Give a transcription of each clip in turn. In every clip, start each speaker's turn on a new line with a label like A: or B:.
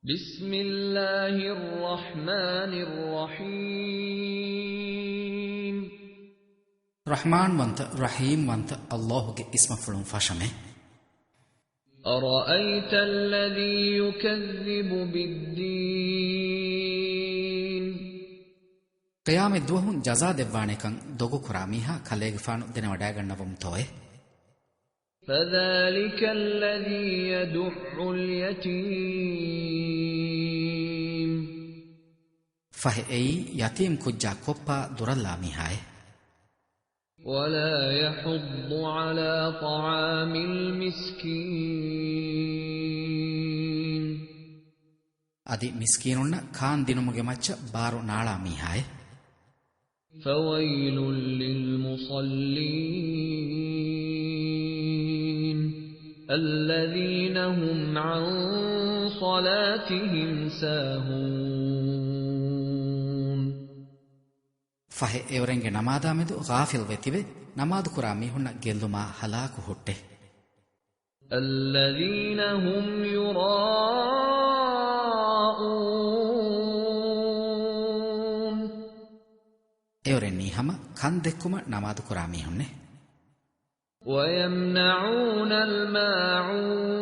A: بسم الله الرحمن الرحيم
B: رحمن وانت رحيم وانت الله اسم فلون فاشمه
A: أرأيت الذي يكذب بالدين
B: قيام دوهم جزاء دبانكن دوغو كراميها كاليغفانو دين وداغنوم توي
A: فذلك الذي يدع اليتيم
B: فهي يتيم كجا كوبا دورلا ميهاي
A: ولا يحض على طعام المسكين
B: ادي مسكينون كان دينومගේ මච්ච බාරු නාලා මීහාය
A: فويل للمصلين الذين هم عن صلاتهم ساهون
B: فهي اورنගේ නමාදා මෙදු غافل වෙතිවේ නමාදු කුරා මිහුන්න ගෙල්ලුමා හලාකු හොට්ටේ
A: الذين هم يراءون
B: اورني هما كان دكما نماذ كرا ميهن
A: ويمنعون الماعون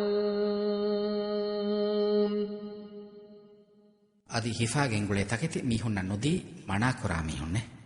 B: ادي هفاගෙන් ගුලේ තකෙති මිහුන්න නොදී මනා කුරා මිහුන්නේ